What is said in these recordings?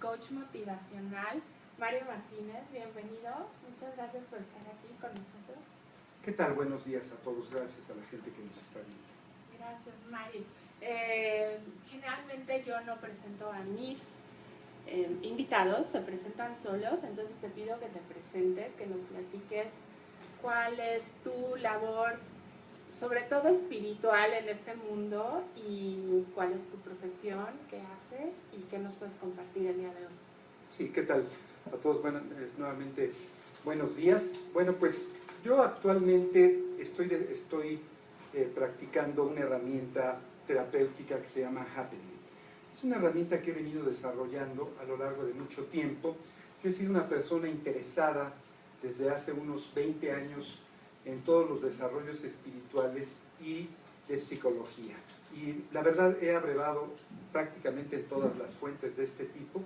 coach motivacional, Mario Martínez. Bienvenido, muchas gracias por estar aquí con nosotros. ¿Qué tal? Buenos días a todos, gracias a la gente que nos está viendo. Gracias, Mario. Generalmente yo no presento a mis invitados, se presentan solos, entonces te pido que te presentes, que nos platiques cuál es tu labor, sobre todo espiritual en este mundo, y cuál es tu profesión, qué haces y qué nos puedes compartir el día de hoy. Sí, ¿qué tal a todos? Bueno, nuevamente buenos días. Bueno, pues yo actualmente estoy practicando una herramienta terapéutica que se llama Happening. Es una herramienta que he venido desarrollando a lo largo de mucho tiempo. Yo he sido una persona interesada desde hace unos 20 años en todos los desarrollos espirituales y de psicología. Y la verdad he abrevado prácticamente en todas las fuentes de este tipo,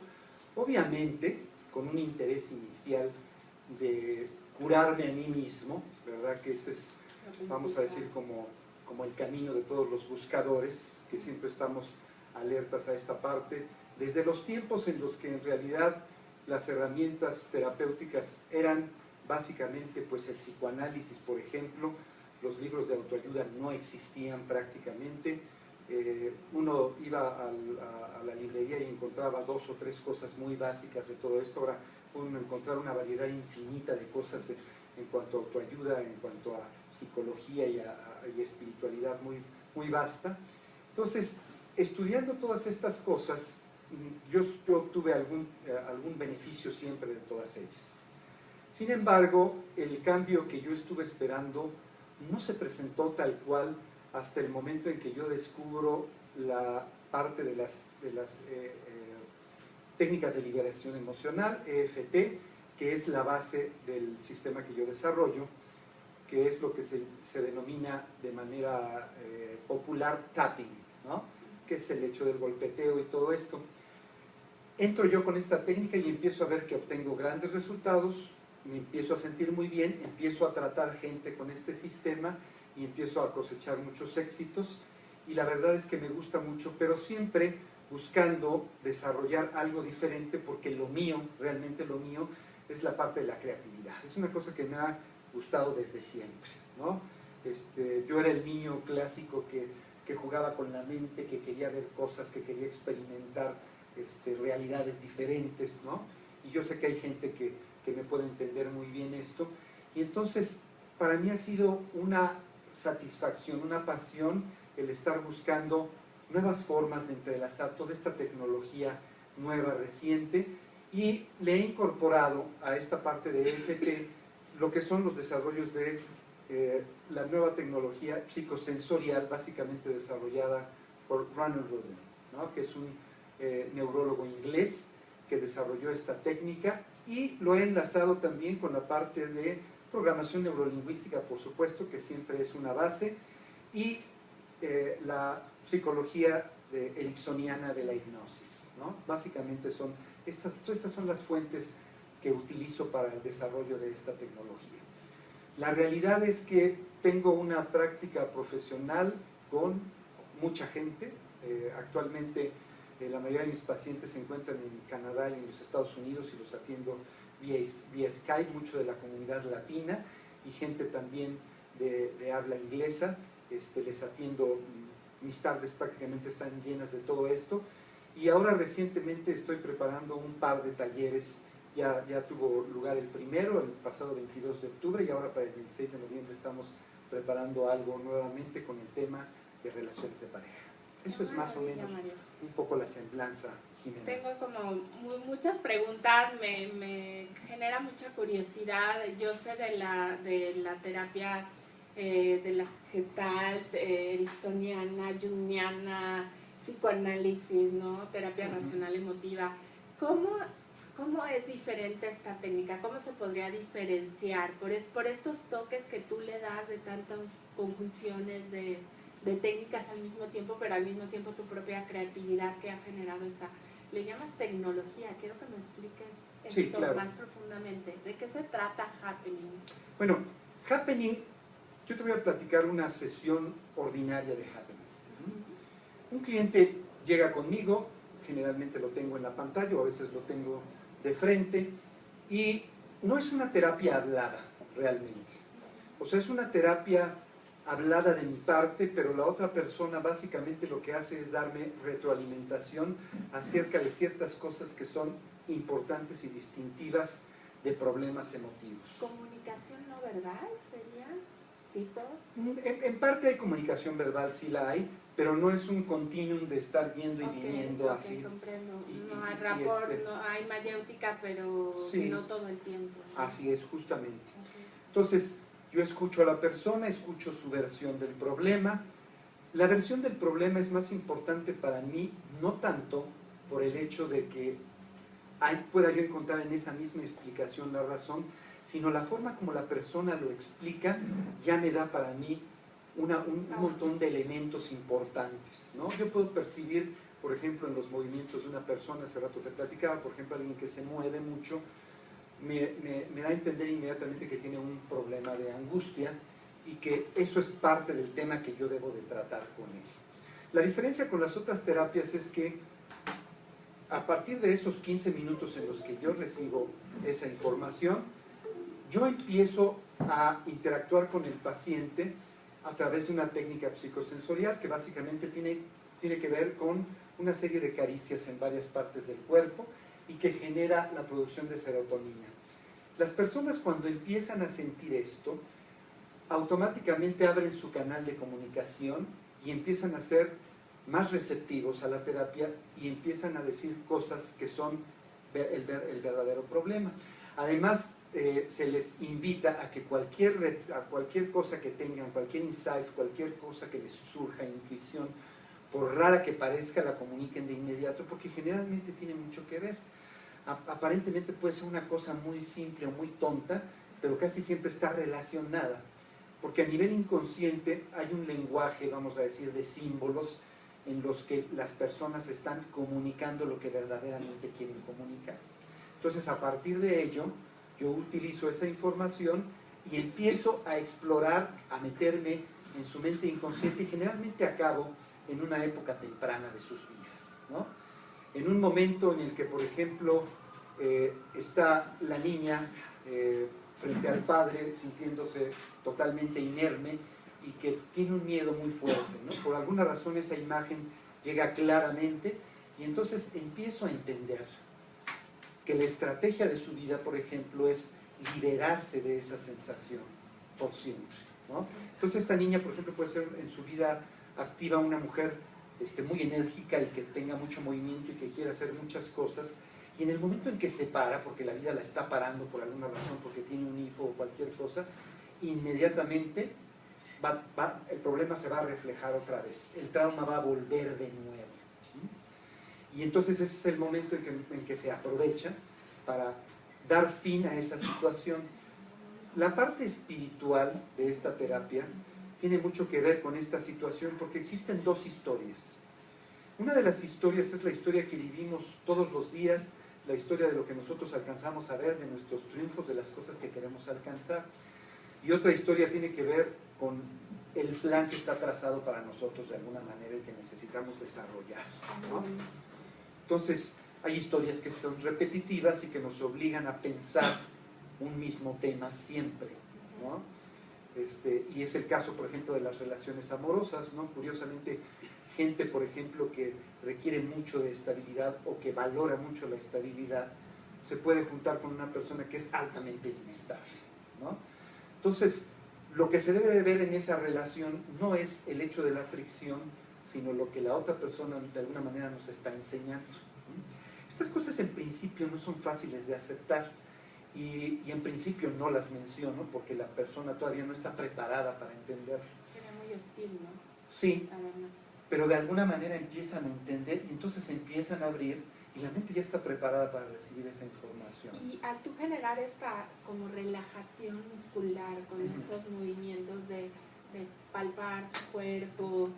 obviamente con un interés inicial de curarme a mí mismo, ¿verdad? Que ese es, vamos a decir, como el camino de todos los buscadores, que siempre estamos alertas a esta parte, desde los tiempos en los que en realidad las herramientas terapéuticas eran básicamente pues el psicoanálisis, por ejemplo. Los libros de autoayuda no existían prácticamente. Uno iba a la librería y encontraba 2 o 3 cosas muy básicas de todo esto. Ahora uno encontrar una variedad infinita de cosas en cuanto a autoayuda, en cuanto a psicología y espiritualidad muy vasta. Entonces, estudiando todas estas cosas, yo tuve algún beneficio siempre de todas ellas. Sin embargo, el cambio que yo estuve esperando no se presentó tal cual hasta el momento en que yo descubro la parte de las técnicas de liberación emocional, EFT, que es la base del sistema que yo desarrollo, que es lo que se denomina de manera popular tapping, ¿no? Que es el hecho del golpeteo y todo esto. Entro yo con esta técnica y empiezo a ver que obtengo grandes resultados, me empiezo a sentir muy bien, empiezo a tratar gente con este sistema y empiezo a cosechar muchos éxitos, y la verdad es que me gusta mucho, pero siempre buscando desarrollar algo diferente, porque lo mío, realmente lo mío, es la parte de la creatividad. Es una cosa que me ha gustado desde siempre, ¿no? Yo era el niño clásico que jugaba con la mente, que quería ver cosas, que quería experimentar realidades diferentes, ¿no? Y yo sé que hay gente que me puede entender muy bien esto, y entonces para mí ha sido una satisfacción, una pasión, el estar buscando nuevas formas de entrelazar toda esta tecnología nueva, reciente, y le he incorporado a esta parte de EFT lo que son los desarrollos de la nueva tecnología psicosensorial, básicamente desarrollada por Ronald Rudin, ¿no? Que es un neurólogo inglés que desarrolló esta técnica, y lo he enlazado también con la parte de programación neurolingüística, por supuesto, que siempre es una base, y la psicología ericksoniana de la hipnosis, ¿no? Básicamente estas son las fuentes que utilizo para el desarrollo de esta tecnología. La realidad es que tengo una práctica profesional con mucha gente. Actualmente la mayoría de mis pacientes se encuentran en Canadá y en los Estados Unidos, y los atiendo vía Skype, mucho de la comunidad latina y gente también de habla inglesa. Les atiendo, mis tardes prácticamente están llenas de todo esto, y ahora recientemente estoy preparando un par de talleres. Ya tuvo lugar el primero, el pasado 22 de octubre, y ahora para el 26 de noviembre estamos preparando algo nuevamente con el tema de relaciones de pareja. Eso es más o menos un poco la semblanza, Jimena. Tengo como muchas preguntas, me genera mucha curiosidad. Yo sé de la terapia de la Gestalt, ericksoniana, junguiana, psicoanálisis, ¿no? Terapia racional emotiva. ¿Cómo es diferente esta técnica? ¿Cómo se podría diferenciar por estos toques que tú le das de tantas conjunciones de técnicas al mismo tiempo, pero al mismo tiempo tu propia creatividad que ha generado esta? Le llamas tecnología, quiero que me expliques esto, sí, claro, más profundamente. ¿De qué se trata Happening? Bueno, Happening, yo te voy a platicar una sesión ordinaria de Happening. Un cliente llega conmigo, generalmente lo tengo en la pantalla o a veces lo tengo de frente, y no es una terapia hablada realmente. O sea, es una terapia hablada de mi parte, pero la otra persona básicamente lo que hace es darme retroalimentación acerca de ciertas cosas que son importantes y distintivas de problemas emotivos. ¿Comunicación no verbal sería tipo? En parte hay comunicación verbal, sí la hay, pero no es un continuum de estar yendo y viniendo así. Comprendo. Y, No hay y rapport, no hay mayéutica, pero sí, no todo el tiempo, ¿no? Así es, justamente. Okay. Entonces, yo escucho a la persona, escucho su versión del problema. La versión del problema es más importante para mí, no tanto por el hecho de que pueda yo encontrar en esa misma explicación la razón, sino la forma como la persona lo explica ya me da para mí un montón de elementos importantes, ¿no? Yo puedo percibir, por ejemplo, en los movimientos de una persona, hace rato te platicaba, por ejemplo, alguien que se mueve mucho, me da a entender inmediatamente que tiene un problema de angustia y que eso es parte del tema que yo debo de tratar con él. La diferencia con las otras terapias es que a partir de esos 15 minutos en los que yo recibo esa información, yo empiezo a interactuar con el paciente a través de una técnica psicosensorial que básicamente tiene que ver con una serie de caricias en varias partes del cuerpo y que genera la producción de serotonina. Las personas cuando empiezan a sentir esto, automáticamente abren su canal de comunicación y empiezan a ser más receptivos a la terapia y empiezan a decir cosas que son el verdadero problema. Además, se les invita a que cualquier cosa que tengan, cualquier insight, cualquier cosa que les surja, intuición, por rara que parezca, la comuniquen de inmediato, porque generalmente tiene mucho que ver. Aparentemente puede ser una cosa muy simple o muy tonta, pero casi siempre está relacionada, porque a nivel inconsciente hay un lenguaje, vamos a decir, de símbolos en los que las personas están comunicando lo que verdaderamente quieren comunicar. Entonces, a partir de ello, yo utilizo esa información y empiezo a explorar, a meterme en su mente inconsciente y generalmente acabo en una época temprana de sus vidas, ¿no? En un momento en el que, por ejemplo, está la niña frente al padre sintiéndose totalmente inerme y que tiene un miedo muy fuerte, ¿no? Por alguna razón esa imagen llega claramente y entonces empiezo a entender que la estrategia de su vida, por ejemplo, es liberarse de esa sensación por siempre, ¿no? Entonces esta niña, por ejemplo, puede ser en su vida activa una mujer muy enérgica y que tenga mucho movimiento y que quiera hacer muchas cosas, y en el momento en que se para, porque la vida la está parando por alguna razón, porque tiene un hijo o cualquier cosa, inmediatamente el problema se va a reflejar otra vez, el trauma va a volver de nuevo. Y entonces ese es el momento en que se aprovecha para dar fin a esa situación. La parte espiritual de esta terapia tiene mucho que ver con esta situación porque existen dos historias. Una de las historias es la historia que vivimos todos los días, la historia de lo que nosotros alcanzamos a ver, de nuestros triunfos, de las cosas que queremos alcanzar. Y otra historia tiene que ver con el plan que está trazado para nosotros de alguna manera y que necesitamos desarrollar, ¿no? Entonces, hay historias que son repetitivas y que nos obligan a pensar un mismo tema siempre, ¿no? Y es el caso, por ejemplo, de las relaciones amorosas, ¿no? Curiosamente, gente, por ejemplo, que requiere mucho de estabilidad o que valora mucho la estabilidad, se puede juntar con una persona que es altamente inestable, ¿no? Entonces, lo que se debe de ver en esa relación no es el hecho de la fricción, sino lo que la otra persona de alguna manera nos está enseñando. Estas cosas en principio no son fáciles de aceptar y en principio no las menciono porque la persona todavía no está preparada para entenderlo. Sería muy hostil, ¿no? Sí, Además. pero de alguna manera empiezan a entender y entonces se empiezan a abrir y la mente ya está preparada para recibir esa información. Y al tú generar esta como relajación muscular con estos movimientos de palpar su cuerpo,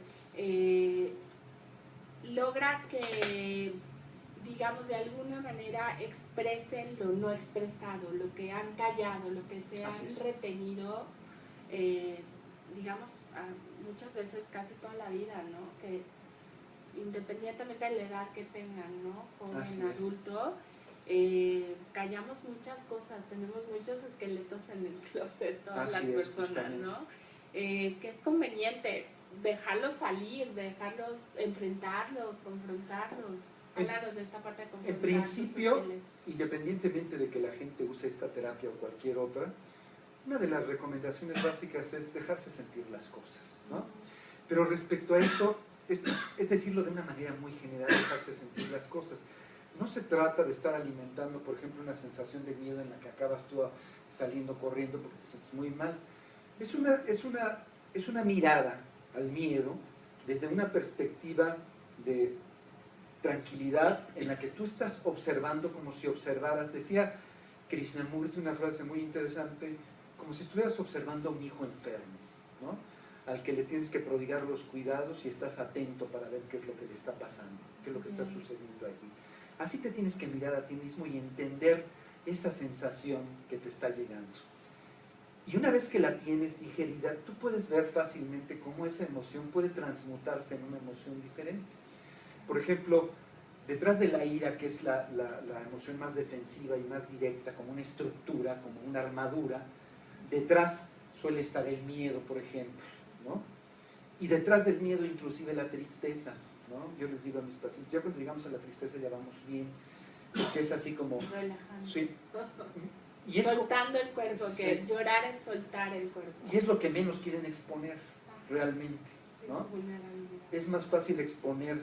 logras que, digamos, de alguna manera expresen lo no expresado, lo que han callado, lo que se han retenido, digamos, muchas veces casi toda la vida, ¿no? Que independientemente de la edad que tengan, ¿no? Así Joven, es. adulto, callamos muchas cosas, tenemos muchos esqueletos en el closet, todas Así las es, personas, justamente. ¿no? Que es conveniente dejarlos salir, dejarlos enfrentarlos, confrontarlos. Háblanos de esta parte de En confrontar principio, tus esqueletos. independientemente de que la gente use esta terapia o cualquier otra, una de las recomendaciones básicas es dejarse sentir las cosas, ¿no? Pero respecto a esto es decirlo de una manera muy general, dejarse sentir las cosas. No se trata de estar alimentando, por ejemplo, una sensación de miedo en la que acabas tú saliendo corriendo porque te sientes muy mal. Es una mirada al miedo desde una perspectiva de tranquilidad en la que tú estás observando como si observaras, decía Krishnamurti una frase muy interesante, como si estuvieras observando a un hijo enfermo, ¿no? Al que le tienes que prodigar los cuidados y estás atento para ver qué es lo que le está pasando, qué es lo que está sucediendo allí. Así te tienes que mirar a ti mismo y entender esa sensación que te está llegando. Y una vez que la tienes digerida, tú puedes ver fácilmente cómo esa emoción puede transmutarse en una emoción diferente. Por ejemplo, detrás de la ira, que es la emoción más defensiva y más directa, como una estructura, como una armadura, detrás suele estar el miedo, por ejemplo, ¿no? Y detrás del miedo inclusive la tristeza, ¿no? Yo les digo a mis pacientes, ya cuando llegamos a la tristeza ya vamos bien, porque es así como... Relajando. Sí. Y es soltando el cuerpo, sí. Que llorar es soltar el cuerpo. Y es lo que menos quieren exponer realmente, ¿no? Es más fácil exponer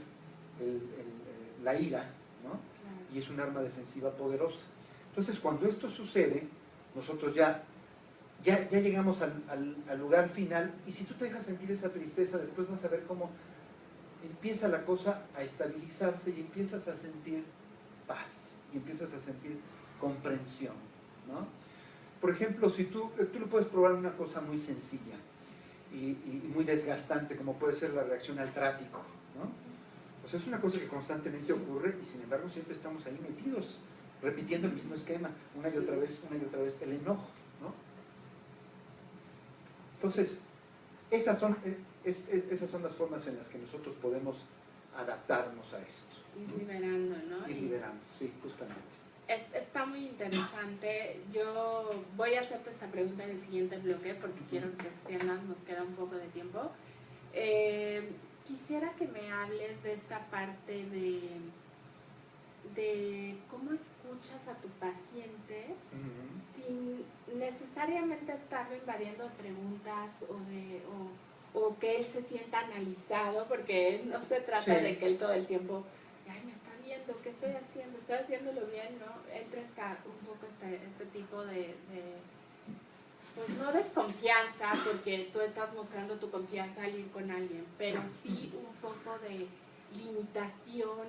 la ira, ¿no? Claro. Y es un arma defensiva poderosa. Entonces, cuando esto sucede, nosotros ya llegamos al lugar final, y si tú te dejas sentir esa tristeza, después vas a ver cómo empieza la cosa a estabilizarse y empiezas a sentir paz, y empiezas a sentir comprensión, ¿no? Por ejemplo, si tú lo puedes probar una cosa muy sencilla y muy desgastante, como puede ser la reacción al tráfico, ¿no? O sea, es una cosa que constantemente ocurre y sin embargo siempre estamos ahí metidos, repitiendo el mismo esquema, una y otra vez, el enojo, ¿no? Entonces, esas son las formas en las que nosotros podemos adaptarnos a esto. Ir liberando, ¿no? Ir liberando, sí, justamente. Está muy interesante. Yo voy a hacerte esta pregunta en el siguiente bloque porque quiero que te extiendas, nos queda un poco de tiempo. Quisiera que me hables de esta parte de cómo escuchas a tu paciente sin necesariamente estarlo invadiendo de preguntas o que él se sienta analizado, porque no se trata de que él todo el tiempo, ay, me está viendo, ¿qué estoy haciendo? ¿Estoy haciéndolo bien? ¿No? Entra un poco este tipo de pues no desconfianza, porque tú estás mostrando tu confianza al ir con alguien, pero sí un poco de limitación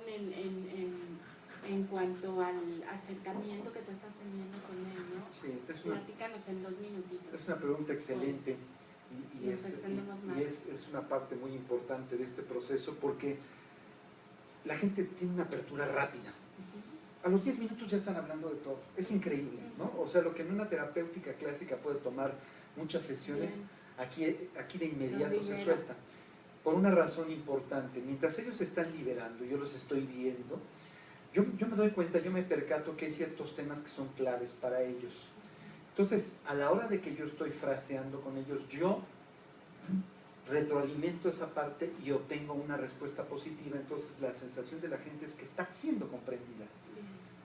en cuanto al acercamiento que tú estás teniendo con él, ¿no? Sí, platícanos en 2 minutitos. Es una pregunta excelente y es una parte muy importante de este proceso porque la gente tiene una apertura rápida. A los 10 minutos ya están hablando de todo. Es increíble, ¿no? O sea, lo que en una terapéutica clásica puede tomar muchas sesiones, aquí de inmediato se suelta. Por una razón importante, mientras ellos se están liberando, yo los estoy viendo, yo me doy cuenta, yo me percato que hay ciertos temas que son claves para ellos. Entonces, a la hora de que yo estoy fraseando con ellos, yo retroalimento esa parte y obtengo una respuesta positiva. Entonces, la sensación de la gente es que está siendo comprendida,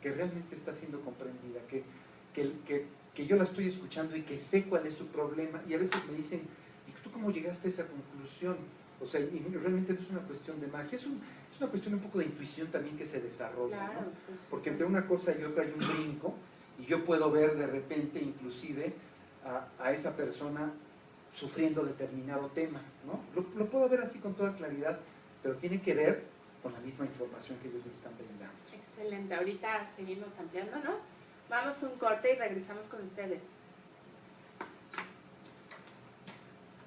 que realmente está siendo comprendida, que yo la estoy escuchando y que sé cuál es su problema. Y a veces me dicen, ¿y tú cómo llegaste a esa conclusión? O sea, y realmente no es una cuestión de magia, es una cuestión un poco de intuición también que se desarrolla, claro, ¿no? pues, porque entre una cosa y otra hay un brinco, y yo puedo ver de repente inclusive a esa persona sufriendo determinado tema, ¿no? Lo puedo ver así con toda claridad, pero tiene que ver con la misma información que ellos me están brindando. Excelente, ahorita seguimos ampliándonos. Vamos a un corte y regresamos con ustedes.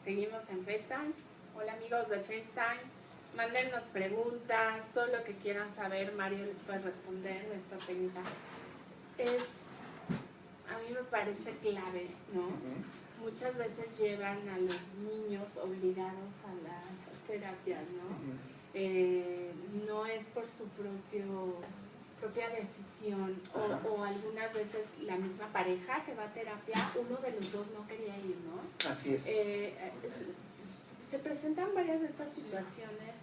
Seguimos en FaceTime. Hola amigos de FaceTime, mándennos preguntas, todo lo que quieran saber, Mario les puede responder. Esta técnica a mí me parece clave, ¿no? Muchas veces llevan a los niños obligados a las terapias, ¿no? no es por su propia decisión o algunas veces la misma pareja que va a terapia, uno de los dos no quería ir, ¿no? Así es. Se presentan varias de estas situaciones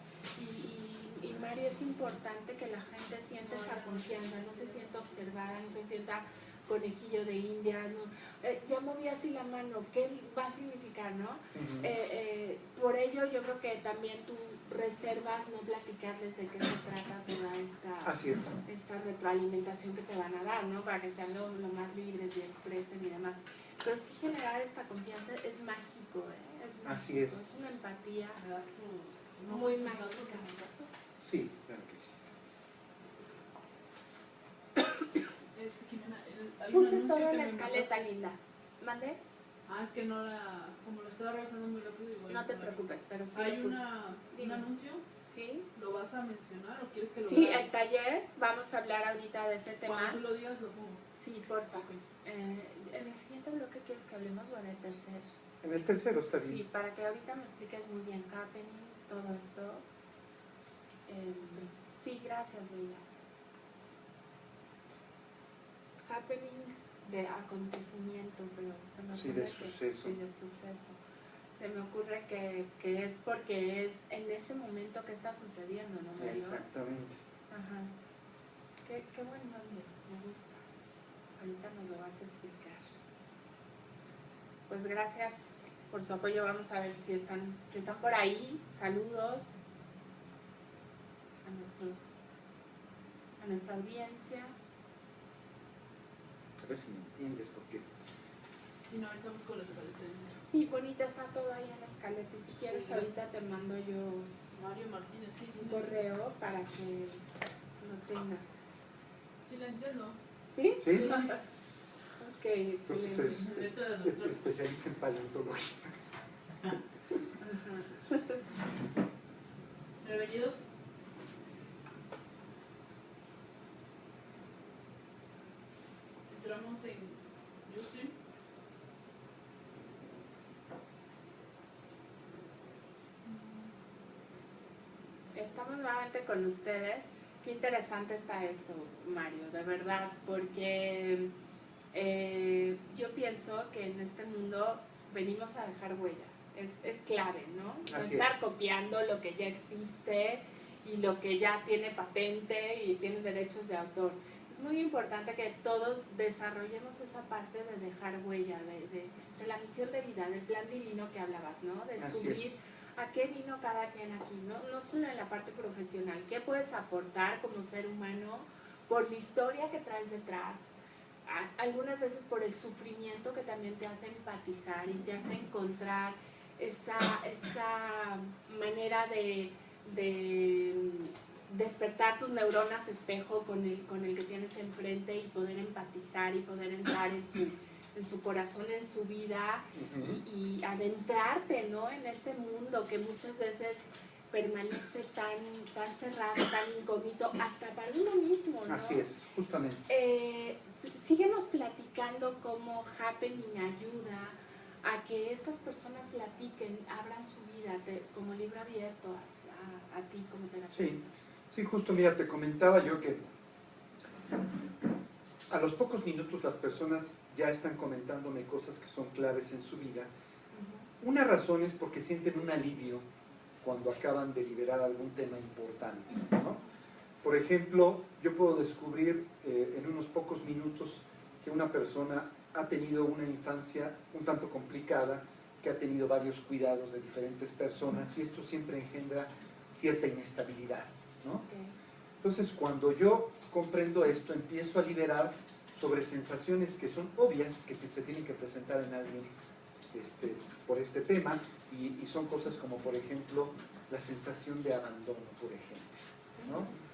y Mario, es importante que la gente sienta esa confianza, no se sienta observada, no se sienta conejillo de India, no, ya moví así la mano, ¿qué va a significar, no? Por ello yo creo que también tú reservas no platicarles de qué se trata toda esta retroalimentación que te van a dar, ¿no? Para que sean lo más libres y expresen y demás. Pero sí generar esta confianza es mágico, ¿eh? Es mágico, así es. Es una empatía muy mágica. Sí, claro que sí. Puse todo en la escaleta, linda. ¿Mande? Es que no la... como lo estaba revisando muy rápido. Igual no te preocupes, pero sí. ¿Hay un anuncio? Sí. ¿Lo vas a mencionar o quieres que lo Sí, haga? el taller, vamos a hablar ahorita de ese tema. Cuando tú lo digas, lo pongo. Sí, porfa. ¿En el siguiente bloque quieres que hablemos o en el tercer? En el tercero está bien. Sí, para que ahorita me expliques muy bien happening, todo esto. Sí, gracias, Bella. Happening de acontecimiento, pero se me ocurre de suceso. Sí, de suceso. Se me ocurre que es porque es en ese momento que está sucediendo, ¿no, Mario? Exactamente. Ajá. Qué buen nombre, me gusta. Ahorita nos lo vas a explicar. Pues gracias por su apoyo. Vamos a ver si están por ahí. Saludos a nuestra audiencia. A ver si me entiendes, porque... Y no, ahorita vamos con la escaleta. Sí, bonita, está todo ahí en la escaleta. Y si quieres, sí, ahorita te mando yo Mario Martínez, sí, un correo para que lo tengas. Sí, la entiendo. ¿Sí? Sí. Ok, Entonces excelente. es especialista en paleontología. ¿Revenidos? Entramos en Ustream. Estamos nuevamente con ustedes. Qué interesante está esto, Mario, de verdad, porque yo pienso que en este mundo venimos a dejar huella. Es clave, ¿no? No estar copiando lo que ya existe y lo que ya tiene patente y tiene derechos de autor. Es muy importante que todos desarrollemos esa parte de dejar huella, de la misión de vida, del plan divino que hablabas, ¿no? Descubrir a qué vino cada quien aquí, no solo en la parte profesional, qué puedes aportar como ser humano por la historia que traes detrás, algunas veces por el sufrimiento que también te hace empatizar y te hace encontrar esa manera de despertar tus neuronas espejo con el que tienes enfrente y poder empatizar y poder entrar en su corazón, en su vida y adentrarte, ¿no? En ese mundo que muchas veces permanece tan cerrado, tan incógnito, hasta para uno mismo, ¿no? Así es, justamente. Síguenos platicando cómo Happening ayuda a que estas personas platiquen, abran su vida como libro abierto a ti como terapeuta. Sí, justo, mira, te comentaba yo que a los pocos minutos las personas ya están comentándome cosas que son claves en su vida. Una razón es porque sienten un alivio cuando acaban de liberar algún tema importante, ¿no? Por ejemplo, yo puedo descubrir en unos pocos minutos que una persona ha tenido una infancia un tanto complicada, que ha tenido varios cuidados de diferentes personas y esto siempre engendra cierta inestabilidad, ¿no? Entonces, cuando yo comprendo esto, empiezo a liberar sobre sensaciones que son obvias, que se tienen que presentar en alguien por este tema, y son cosas como, por ejemplo, la sensación de abandono, por ejemplo, ¿no?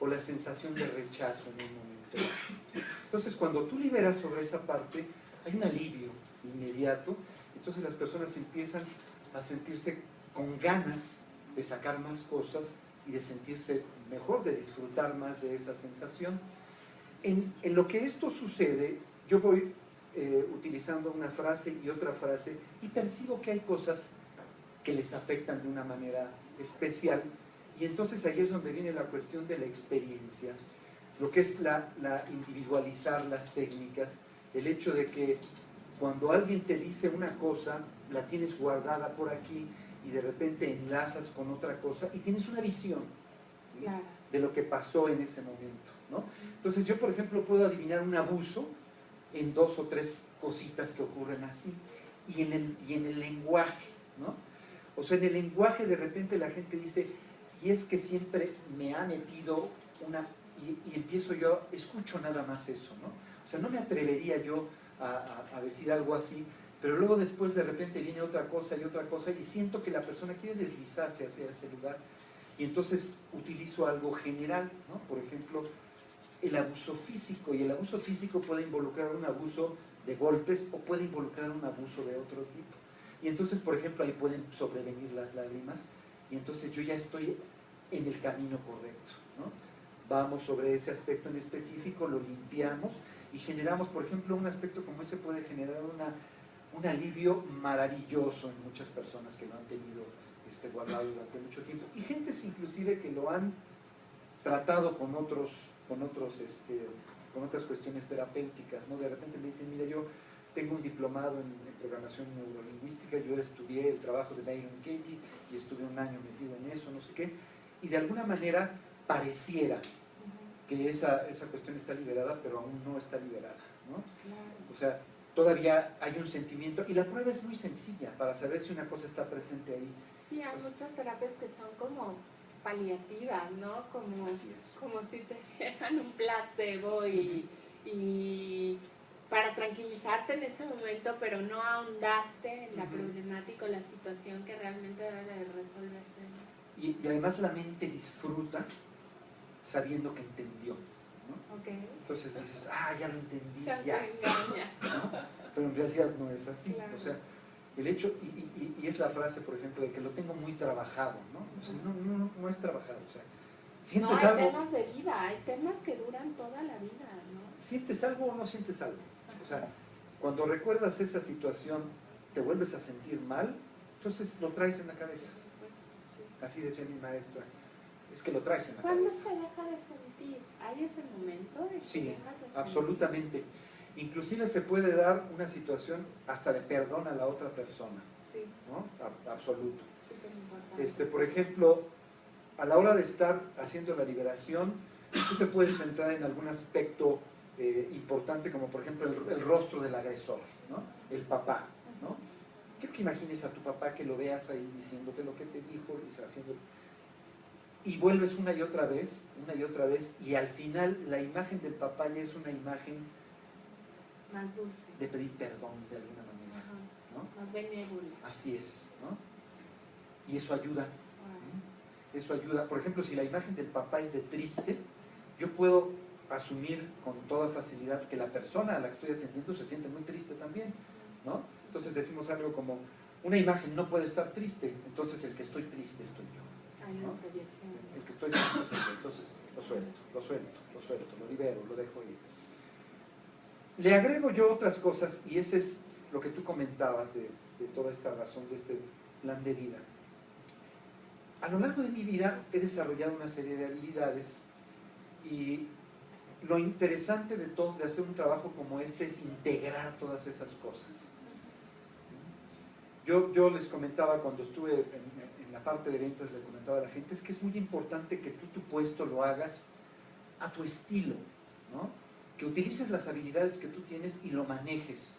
O la sensación de rechazo en un momento dado. Entonces, cuando tú liberas sobre esa parte, hay un alivio inmediato, entonces las personas empiezan a sentirse con ganas de sacar más cosas y de sentirse mejor, de disfrutar más de esa sensación. En lo que esto sucede, yo voy utilizando una frase y otra frase y percibo que hay cosas que les afectan de una manera especial Y entonces ahí es donde viene la cuestión de la experiencia, lo que es la individualizar las técnicas, el hecho de que cuando alguien te dice una cosa, la tienes guardada por aquí y de repente enlazas con otra cosa y tienes una visión, ¿sí?, Claro. de lo que pasó en ese momento, ¿no? Entonces yo, por ejemplo, puedo adivinar un abuso en 2 o 3 cositas que ocurren así, y en el lenguaje, ¿no? O sea, en el lenguaje de repente la gente dice, y es que siempre me ha metido una, y empiezo yo, escucho nada más eso, ¿no? O sea, no me atrevería yo a decir algo así, pero luego después de repente viene otra cosa, y siento que la persona quiere deslizarse hacia ese lugar, y entonces utilizo algo general, ¿no? Por ejemplo, el abuso físico, y el abuso físico puede involucrar un abuso de golpes o puede involucrar un abuso de otro tipo. Y entonces, por ejemplo, ahí pueden sobrevenir las lágrimas, y entonces yo ya estoy en el camino correcto, ¿no? Vamos sobre ese aspecto en específico, lo limpiamos y generamos, por ejemplo, un aspecto como ese puede generar un alivio maravilloso en muchas personas que lo han tenido guardado durante mucho tiempo, y gentes inclusive que lo han tratado con otras cuestiones terapéuticas, ¿no? De repente me dicen, mira, yo tengo un diplomado en programación neurolingüística, yo estudié el trabajo de Byron Katie y estuve un año metido en eso, no sé qué, y de alguna manera pareciera que esa cuestión está liberada, pero aún no está liberada, ¿no? O sea, todavía hay un sentimiento, y la prueba es muy sencilla para saber si una cosa está presente ahí. Sí, hay muchas terapias que son como paliativas, ¿no? Como si te dieran un placebo y para tranquilizarte en ese momento, pero no ahondaste en la problemática o la situación que realmente debe de resolverse. Y además la mente disfruta sabiendo que entendió, ¿no? Okay. Entonces dices, ya lo entendí, Se ya sé, ¿no? Pero en realidad no es así. Claro. O sea, el hecho, y es la frase, por ejemplo, de que lo tengo muy trabajado, ¿no? O sea, no es trabajado, o sea, sientes hay algo. temas de vida, hay temas que duran toda la vida, ¿no? ¿Sientes algo o no sientes algo? O sea, cuando recuerdas esa situación, te vuelves a sentir mal, entonces lo traes en la cabeza. Así decía mi maestra, es que lo traes en la cabeza. ¿Cuándo se deja de sentir? ¿Hay ese momento de que sí, dejas de sentir? Absolutamente. Inclusive se puede dar una situación hasta de perdón a la otra persona, sí, ¿no? Absoluto. Súper importante. Por ejemplo, a la hora de estar haciendo la liberación, tú te puedes centrar en algún aspecto importante, como por ejemplo el rostro del agresor, ¿no? El papá, ¿no? Quiero que imagines a tu papá, que lo veas ahí diciéndote lo que te dijo, y vuelves una y otra vez, y al final la imagen del papá ya es una imagen más dulce, de pedir perdón de alguna manera, ¿no? Más benévola. Así es, ¿no? Y eso ayuda. Eso ayuda. Por ejemplo, si la imagen del papá es de triste, yo puedo asumir con toda facilidad que la persona a la que estoy atendiendo se siente muy triste también, ¿no? Entonces decimos algo como, una imagen no puede estar triste, entonces el que estoy triste estoy yo. Hay una proyección. El que estoy triste soy yo, entonces lo libero, lo dejo ir. Le agrego yo otras cosas, y ese es lo que tú comentabas de toda esta razón, de este plan de vida. A lo largo de mi vida he desarrollado una serie de habilidades, y lo interesante de hacer un trabajo como este es integrar todas esas cosas. Yo les comentaba cuando estuve en la parte de ventas, le comentaba a la gente, es que es muy importante que tú tu puesto lo hagas a tu estilo, ¿no? Que utilices las habilidades que tú tienes y lo manejes.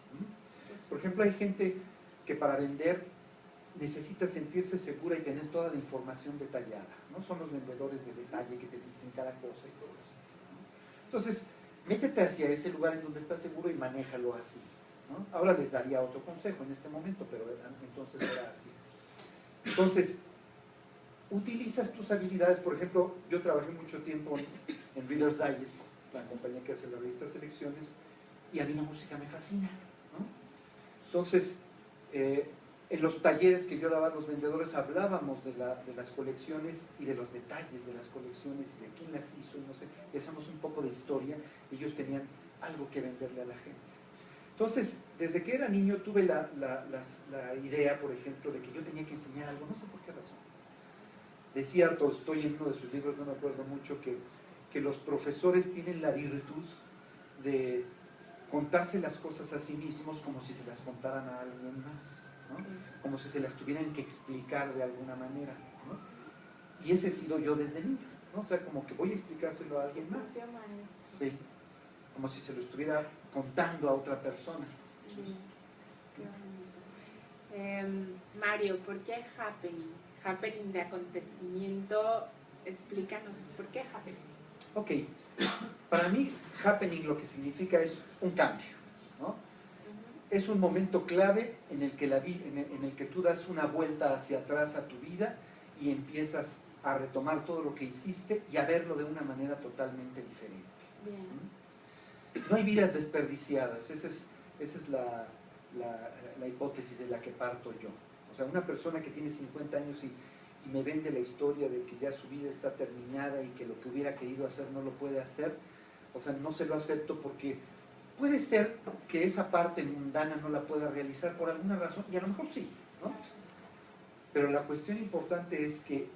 Por ejemplo, hay gente que para vender necesita sentirse segura y tener toda la información detallada, ¿no? Son los vendedores de detalle que te dicen cada cosa y todo eso, ¿no? Entonces, métete hacia ese lugar en donde estás seguro y manéjalo así, ¿no? Ahora les daría otro consejo en este momento, pero entonces era así. Entonces, utilizas tus habilidades. Por ejemplo, yo trabajé mucho tiempo en Reader's Digest, la compañía que hace la revista Selecciones, y a mí la música me fascina, ¿no? Entonces, en los talleres que yo daba a los vendedores hablábamos de las colecciones y de los detalles de las colecciones y de quién las hizo, y no sé, y hacemos un poco de historia. Ellos tenían algo que venderle a la gente. Entonces, desde que era niño tuve la idea, por ejemplo, de que yo tenía que enseñar algo, no sé por qué razón. Decía Tolstoy en uno de sus libros, no me acuerdo mucho, que los profesores tienen la virtud de contarse las cosas a sí mismos como si se las contaran a alguien más, ¿no? Como si se las tuvieran que explicar de alguna manera, ¿no? Y ese he sido yo desde niño, ¿no? O sea, como que voy a explicárselo a alguien más. Sí, como si se lo estuviera contando a otra persona. Sí. Qué bonito. Mario, ¿por qué happening? Happening de acontecimiento, explícanos, ¿por qué happening? Ok, para mí happening lo que significa es un cambio, ¿no? Es un momento clave en el que, en el que tú das una vuelta hacia atrás a tu vida y empiezas a retomar todo lo que hiciste y a verlo de una manera totalmente diferente. Bien. No hay vidas desperdiciadas, esa es la hipótesis de la que parto yo. O sea, una persona que tiene 50 años y me vende la historia de que ya su vida está terminada y que lo que hubiera querido hacer no lo puede hacer, o sea, no se lo acepto porque puede ser que esa parte mundana no la pueda realizar por alguna razón, y a lo mejor sí, ¿no? Pero la cuestión importante es que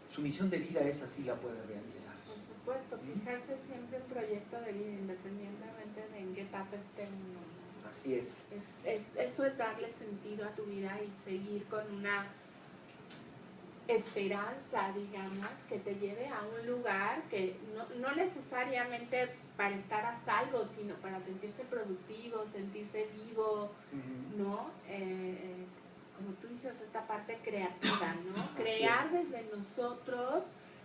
su misión de vida esa sí la puede realizar. Por supuesto, fijarse siempre en proyecto de vida, independientemente de en qué etapa esté uno. Así es. Eso es darle sentido a tu vida y seguir con una esperanza, digamos, que te lleve a un lugar que no necesariamente para estar a salvo, sino para sentirse productivo, sentirse vivo, ¿no? Como tú dices, esta parte creativa, ¿no? Crear desde nosotros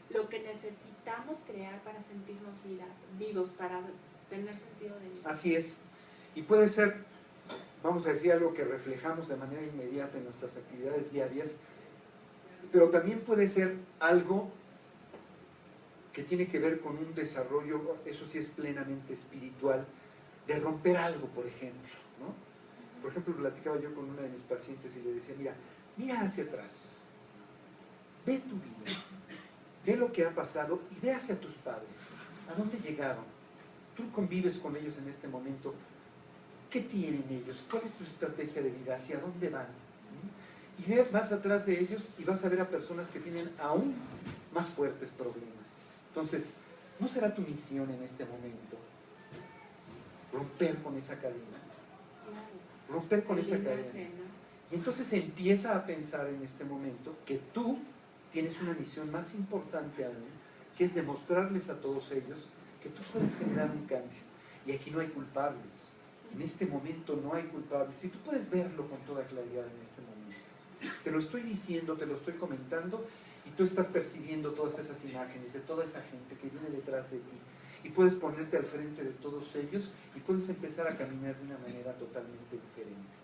lo que necesitamos crear para sentirnos vivos, para tener sentido de vida. Así es. Y puede ser, vamos a decir, algo que reflejamos de manera inmediata en nuestras actividades diarias, pero también puede ser algo que tiene que ver con un desarrollo, eso sí es plenamente espiritual, de romper algo, por ejemplo, ¿no? Por ejemplo, platicaba yo con una de mis pacientes y le decía, mira hacia atrás, ve tu vida, ve lo que ha pasado y ve hacia tus padres, a dónde llegaron. Tú convives con ellos en este momento, ¿qué tienen ellos? ¿Cuál es su estrategia de vida? ¿Hacia dónde van? Y ve más atrás de ellos y vas a ver a personas que tienen aún más fuertes problemas. Entonces, ¿no será tu misión en este momento romper con esa cadena? Romper con esa cadena. Y entonces empieza a pensar en este momento que tú tienes una misión más importante aún, que es demostrarles a todos ellos que tú puedes generar un cambio. Y aquí no hay culpables. En este momento no hay culpables. Y tú puedes verlo con toda claridad en este momento. Te lo estoy diciendo, te lo estoy comentando, y tú estás percibiendo todas esas imágenes de toda esa gente que viene detrás de ti. Y puedes ponerte al frente de todos ellos y puedes empezar a caminar de una manera totalmente diferente.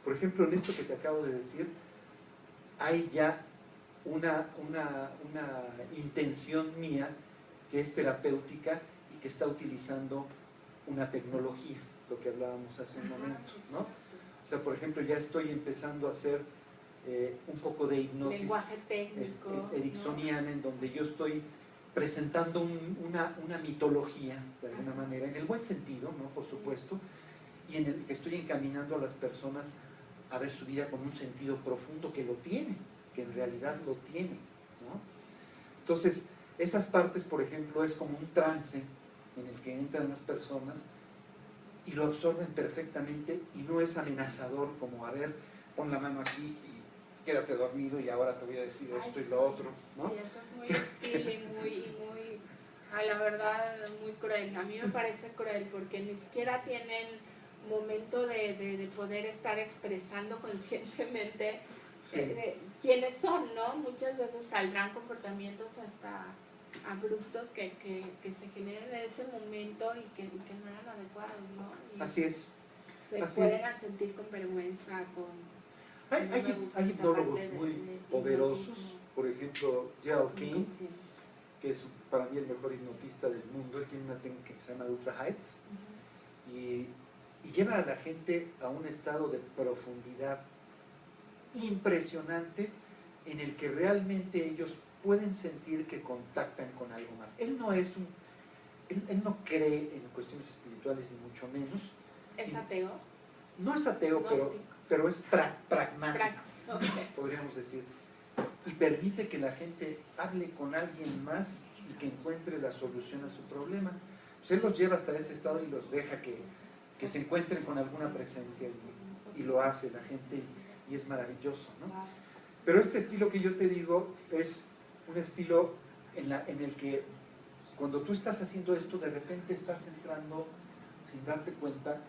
Por ejemplo, en esto que te acabo de decir, hay ya una intención mía que es terapéutica y que está utilizando una tecnología, lo que hablábamos hace un momento, ¿no? O sea, por ejemplo, ya estoy empezando a hacer un poco de hipnosis lenguaje técnico, ericksoniana, ¿no? En donde yo estoy presentando una mitología, de alguna manera, en el buen sentido, ¿no? Por supuesto, y en el que estoy encaminando a las personas a ver su vida con un sentido profundo que lo tiene, que en realidad lo tiene, ¿no? Entonces, esas partes, por ejemplo, es como un trance en el que entran las personas y lo absorben perfectamente y no es amenazador como, a ver, pon la mano aquí y quédate dormido y ahora te voy a decir esto y lo otro, ¿no? Sí, eso es muy hostil y muy, a la verdad, muy cruel. A mí me parece cruel porque ni siquiera tienen momento de poder estar expresando conscientemente quiénes son, ¿no? Muchas veces saldrán comportamientos hasta abruptos que se generen en ese momento y que no eran adecuados, ¿no? Y así es. Se así pueden es. sentir con vergüenza, Hay hipnólogos muy poderosos, por ejemplo, Gerald King, que es para mí el mejor hipnotista del mundo. Él tiene una técnica que se llama Ultra Height y lleva a la gente a un estado de profundidad impresionante en el que realmente ellos pueden sentir que contactan con algo más. Él no cree en cuestiones espirituales ni mucho menos. ¿Es ateo? No es ateo, pero es pragmático, Okay. podríamos decir. y permite que la gente hable con alguien más y que encuentre la solución a su problema. Pues él los lleva hasta ese estado y los deja que se encuentren con alguna presencia y lo hace la gente y es maravilloso, ¿no? Pero este estilo que yo te digo es un estilo en el que cuando tú estás haciendo esto, de repente estás entrando, sin darte cuenta,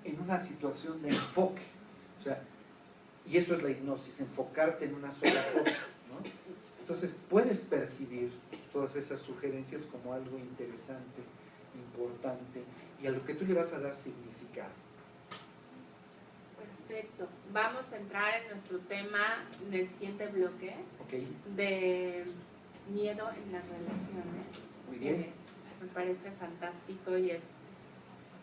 en una situación de enfoque. O sea, y eso es la hipnosis, enfocarte en una sola cosa, ¿no? Entonces puedes percibir todas esas sugerencias como algo interesante, importante, y a lo que tú le vas a dar significado. Perfecto. Vamos a entrar en nuestro tema en el siguiente bloque ¿Ok? de miedo en las relaciones. Muy bien. Me parece fantástico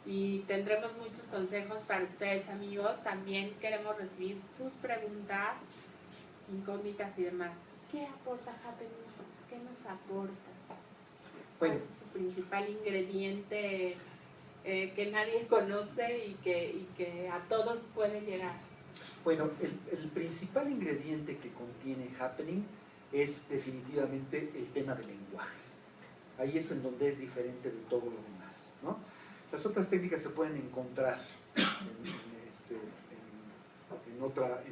y tendremos muchos consejos para ustedes, amigos. También queremos recibir sus preguntas, incógnitas y demás. ¿Qué aporta Happening? ¿Qué nos aporta? ¿Cuál Bueno, es su principal ingrediente que nadie conoce y que a todos puede llegar? bueno, el principal ingrediente que contiene Happening es definitivamente el tema del lenguaje. Ahí es en donde es diferente de todo lo demás, ¿no? Las otras técnicas se pueden encontrar en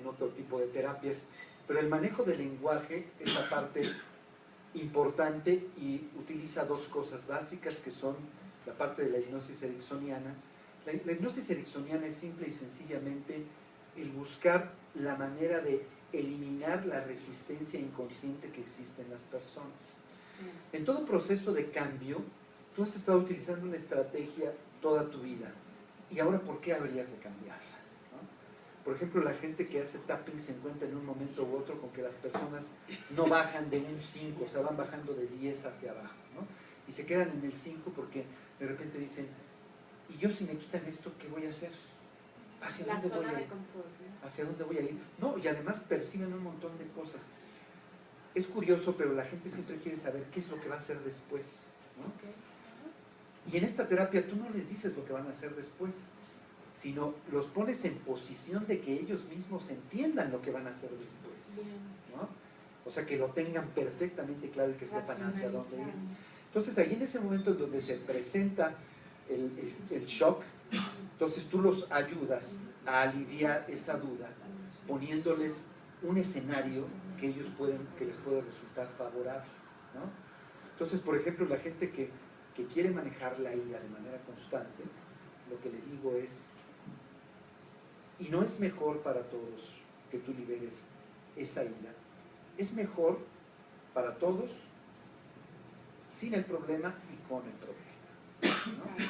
otro tipo de terapias, pero el manejo del lenguaje es la parte importante y utiliza dos cosas básicas que son la parte de la hipnosis ericksoniana. La hipnosis ericksoniana es simple y sencillamente el buscar la manera de eliminar la resistencia inconsciente que existe en las personas. En todo proceso de cambio, tú has estado utilizando una estrategia toda tu vida. ¿Y ahora por qué habrías de cambiarla? ¿No? Por ejemplo, la gente que hace tapping se encuentra en un momento u otro con que las personas no bajan de un 5, o sea, van bajando de 10 hacia abajo, ¿no? Y se quedan en el 5 porque de repente dicen, ¿y yo si me quitan esto, qué voy a hacer? ¿Hacia La dónde voy zona a de ir? confort, ¿no? ¿Hacia dónde voy a ir? No, y además perciben un montón de cosas. Es curioso, pero la gente siempre quiere saber qué es lo que va a hacer después, ¿no? Okay. Y en esta terapia tú no les dices lo que van a hacer después, sino los pones en posición de que ellos mismos entiendan lo que van a hacer después, ¿no? O sea, que lo tengan perfectamente claro y que sepan hacia dónde ir. Entonces ahí en ese momento en donde se presenta el shock, entonces tú los ayudas a aliviar esa duda poniéndoles un escenario que les puede resultar favorable, ¿no? Entonces, por ejemplo, la gente que quiere manejar la ira de manera constante, lo que le digo es, y no es mejor para todos que tú liberes esa ira, es mejor para todos sin el problema y con el problema, ¿no?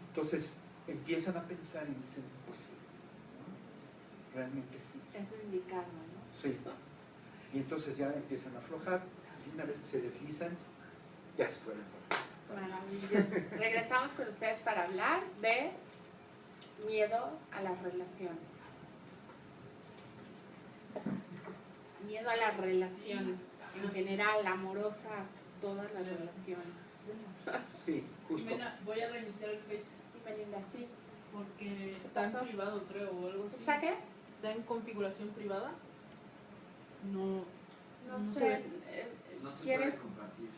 Entonces empiezan a pensar y dicen, pues sí, ¿no? Realmente sí. Eso indicado, ¿no? Sí. Y entonces ya empiezan a aflojar, y una vez que se deslizan, ya se fueron. Maravilloso. Regresamos con ustedes para hablar de miedo a las relaciones. Miedo a las relaciones, en general, amorosas, todas las relaciones. Sí, justo. Jimena, voy a reiniciar el Face Y Melinda, sí. porque está en pasó? privado, creo, o algo así. ¿Está qué? ¿Está en configuración privada? No. No No sé. se ve. No se ¿Quieres? puede compartir.